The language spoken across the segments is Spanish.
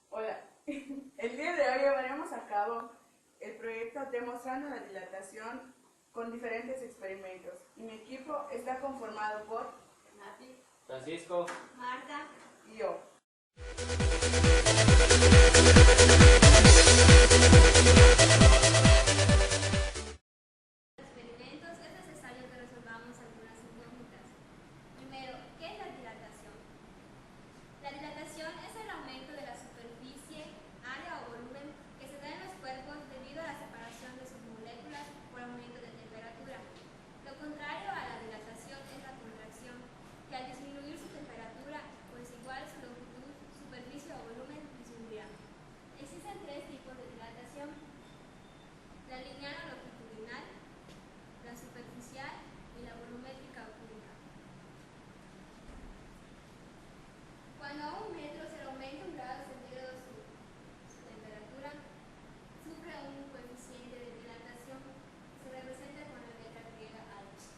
Hola, el día de hoy llevaremos a cabo el proyecto demostrando la dilatación con diferentes experimentos. Y mi equipo está conformado por Nati, Francisco, Marta, y yo. experimentos es necesario que resolvamos algunas incógnitas. Primero, ¿qué es la dilatación? La dilatación es el aumento de la superficie, área o volumen que se da en los cuerpos debido a la separación de sus moléculas por aumento de temperatura. Lo contrario a la dilatación es la contracción, que al disminuir su temperatura o es igual su longitud, superficie o volumen disminuirá. Existen tres tipos de dilatación: la lineal o longitudinal, la superficial y la volumétrica o cúbica. Cuando a 1 metro se le aumenta 1 grado centígrado su temperatura, sufre un coeficiente de dilatación que se representa con la letra griega H.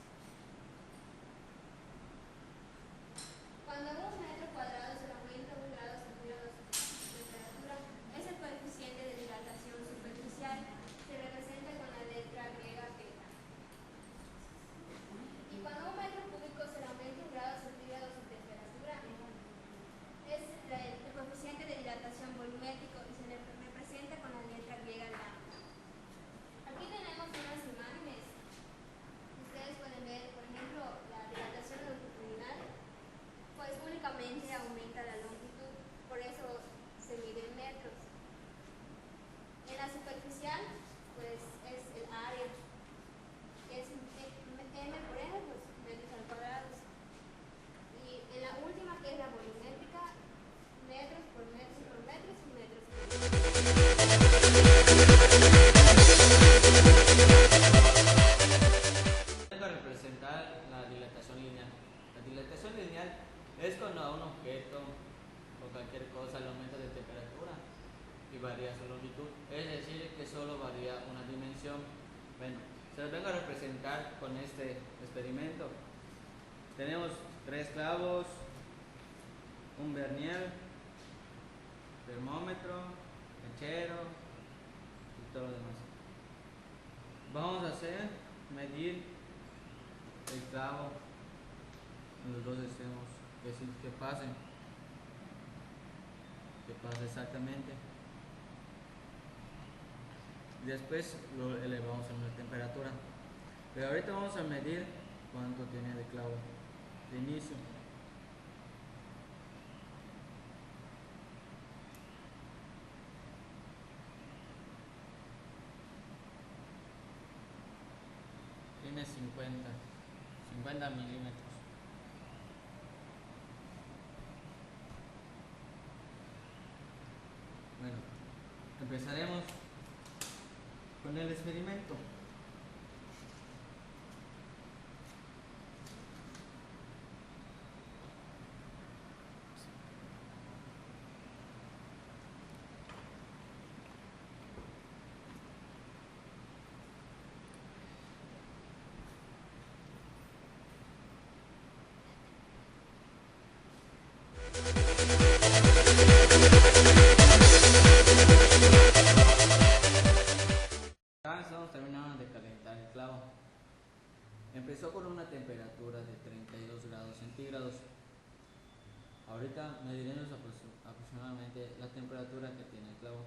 Cuando a 1 metro cuadrado se le aumenta 1 grado centígrado su temperatura, ese coeficiente de dilatación superficial se representa con la letra griega beta. Y cuando a 1 metro cúbico se le aumenta 1 grado centígrado su temperatura, es el coeficiente de dilatación volumétrico y se le representa con la letra griega lambda. Aquí tenemos unas imágenes. Ustedes pueden ver, por ejemplo, la dilatación longitudinal, pues únicamente aumenta la longitud, por eso se mide en metros. En la superficial, pues es el área, que es m por n, pues metros al cuadrado. Y en la última, que es la volumétrica, metros por metros por metros y metros por vengo a representar la dilatación lineal. La dilatación lineal es cuando a un objeto o cualquier cosa le aumenta de temperatura y varía su longitud, es decir, que solo varía una dimensión. Bueno, se los vengo a representar con este experimento. Tenemos 3 clavos, un vernier, termómetro, mechero y todo lo demás. Vamos a medir el clavo en los dos extremos, que pase exactamente. Después lo elevamos a una temperatura. Pero ahorita vamos a medir cuánto tiene de clavo de inicio. Tiene 50 milímetros. Bueno, empezaremos con el experimento. Ya estamos terminando de calentar el clavo. Empezó con una temperatura de 32 grados centígrados. Ahorita mediremos aproximadamente la temperatura que tiene el clavo.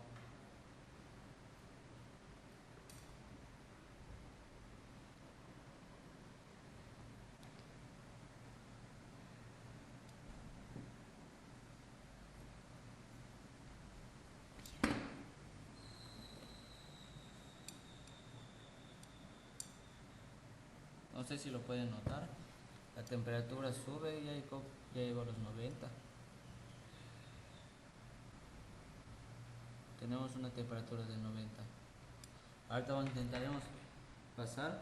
No sé si lo pueden notar. La temperatura sube y ya llegó a los 90. Tenemos una temperatura de 90. Ahorita intentaremos pasar.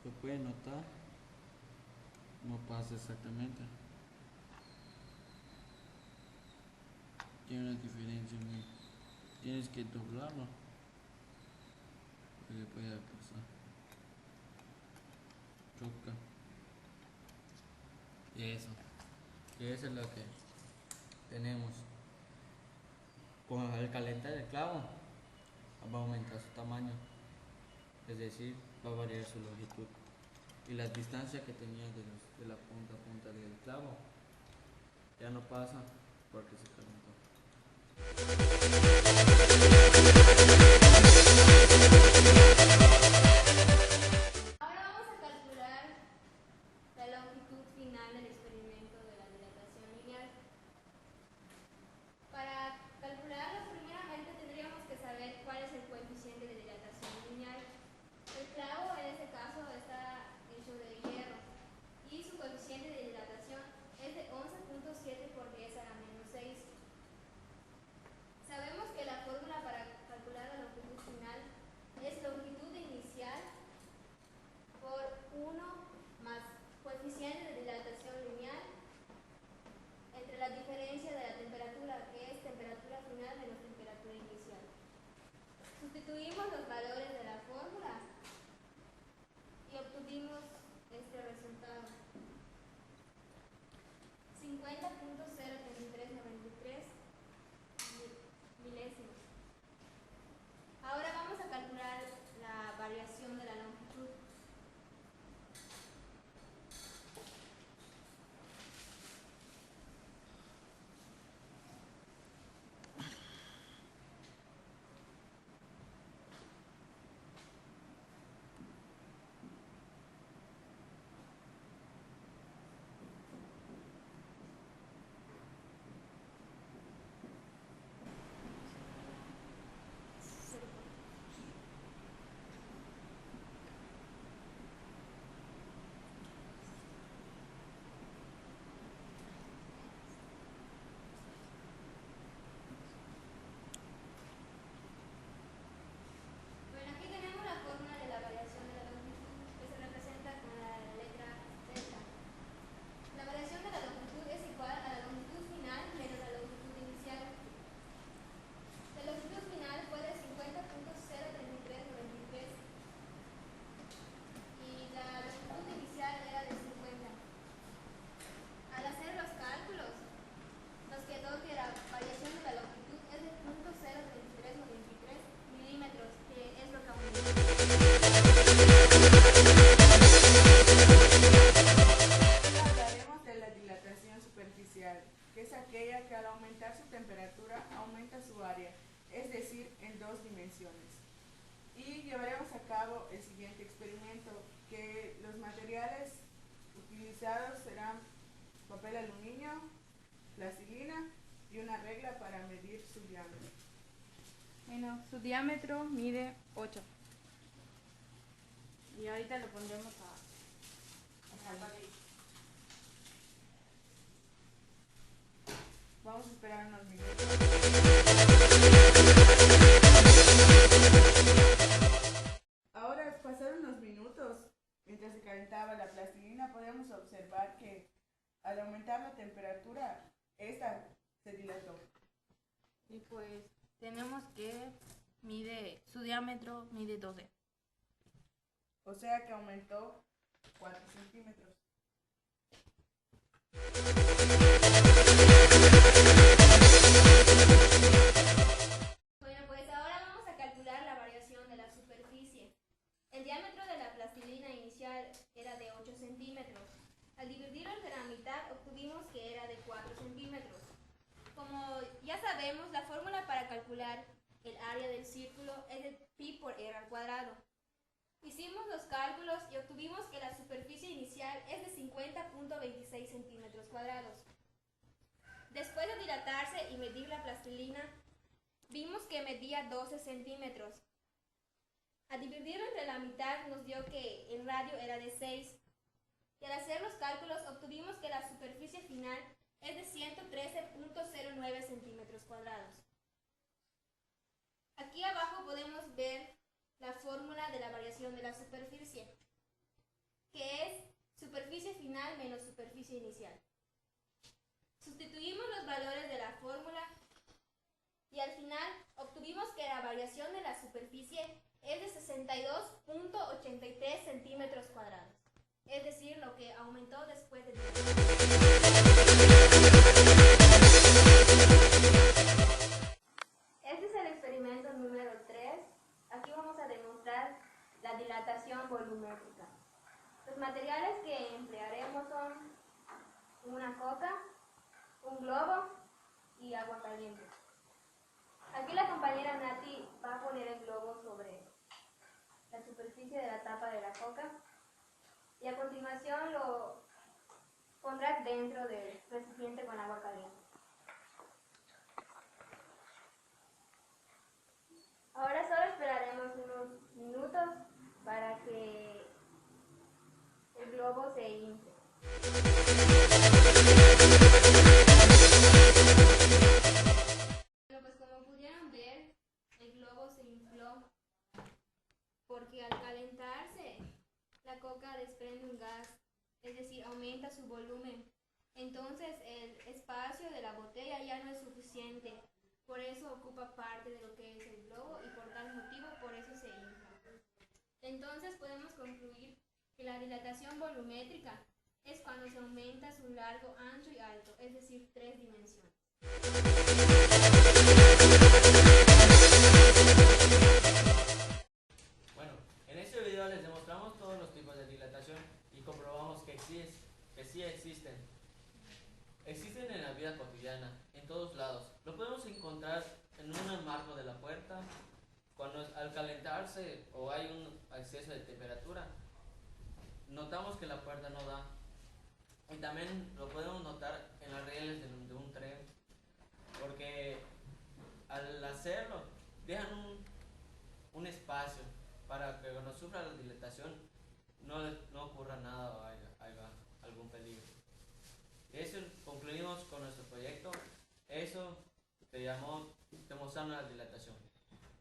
Si lo pueden notar, no pasa exactamente. tiene una diferencia muy... Tienes que doblarlo. Que le pueda pasar. Choca. Y eso es lo que tenemos. Al calentar el clavo va a aumentar su tamaño, es decir, va a variar su longitud. Y la distancia que tenía de la punta a punta del clavo ya no pasa porque se calentó. Ahora vamos a calcular la longitud final del experimento de la dilatación lineal. Para calcularlo, primeramente tendríamos que saber cuál es el coeficiente de dilatación lineal. El clavo en este caso está hecho de hierro y su coeficiente de dilatación es de 11.7 por 10 a la menos 6. Sabemos que la fórmula para calcular la longitud final es longitud inicial por 1 más coeficiente de dilatación lineal entre la diferencia de la temperatura, que es temperatura final menos temperatura inicial. Sustituimos los valores de la fórmula y obtuvimos este resultado: 50.03393 milésimos. Ahora vamos a calcular la variación de la longitud. Bueno, aquí tenemos la fórmula de la variación de la longitud, que se representa con la letra delta. La variación de la longitud es igual a la longitud final menos la longitud inicial. La longitud final fue de 50.03393 y la longitud inicial era de 50. Al hacer los cálculos, nos quedó que la variación de la longitud es de 0.03393 milímetros, que es lo que aumentó. Hablaremos de la dilatación superficial, que es aquella que al aumentar su temperatura aumenta su área, es decir, en 2 dimensiones. Y llevaremos a cabo el siguiente experimento, que los materiales utilizados serán papel aluminio, plastilina y una regla para medir su diámetro. Bueno, su diámetro mide 8. Y ahorita lo pondremos a salir. Vamos a esperar unos minutos. Ahora, pasaron unos minutos, mientras se calentaba la plastilina, podemos observar que al aumentar la temperatura, esta se dilató. Y pues tenemos que su diámetro mide 12. O sea que aumentó 4 centímetros. Bueno, pues ahora vamos a calcular la variación de la superficie. El diámetro de la plastilina inicial era de 8 centímetros. Al dividirlo entre la mitad obtuvimos que era de 4 centímetros. Como ya sabemos, la fórmula para calcular el área del círculo es de pi por r al cuadrado. Hicimos los cálculos y obtuvimos que la superficie inicial es de 50.26 centímetros cuadrados. Después de dilatarse y medir la plastilina, vimos que medía 12 centímetros. Al dividirlo entre la mitad nos dio que el radio era de 6. Y al hacer los cálculos obtuvimos que la superficie final es de 113.09 centímetros cuadrados. Aquí abajo podemos ver la fórmula de la variación de la superficie, que es superficie final menos superficie inicial. Sustituimos los valores de la fórmula y al final obtuvimos que la variación de la superficie es de 62.83 centímetros cuadrados, es decir, lo que aumentó después de Este es el experimento número 3. Aquí vamos a demostrar la dilatación volumétrica. Los materiales que emplearemos son una coca, un globo y agua caliente. Aquí la compañera Nati va a poner el globo sobre la superficie de la tapa de la coca y a continuación lo pondrá dentro del recipiente con agua caliente. Ahora solo esperaremos unos minutos para que el globo se infle. Bueno, pues como pudieron ver, el globo se infló porque al calentarse la coca desprende un gas, es decir, aumenta su volumen. Entonces el espacio de la botella ya no es suficiente, por eso ocupa parte de lo que es el globo y por tal motivo por eso se infla. Entonces podemos concluir que la dilatación volumétrica es cuando se aumenta su largo, ancho y alto, es decir, 3 dimensiones. Bueno, en este video les demostramos todos los tipos de dilatación y comprobamos que sí existen. Existen en la vida cotidiana, en todos lados. Lo podemos encontrar en un marco de la puerta, cuando al calentarse o hay un exceso de temperatura, notamos que la puerta no da. Y también lo podemos notar en las rieles de un tren, porque al hacerlo dejan un espacio para que cuando sufra la dilatación no ocurra nada o haya algún peligro. Eso concluimos con nuestro proyecto. Eso te llamó demostrando la dilatación.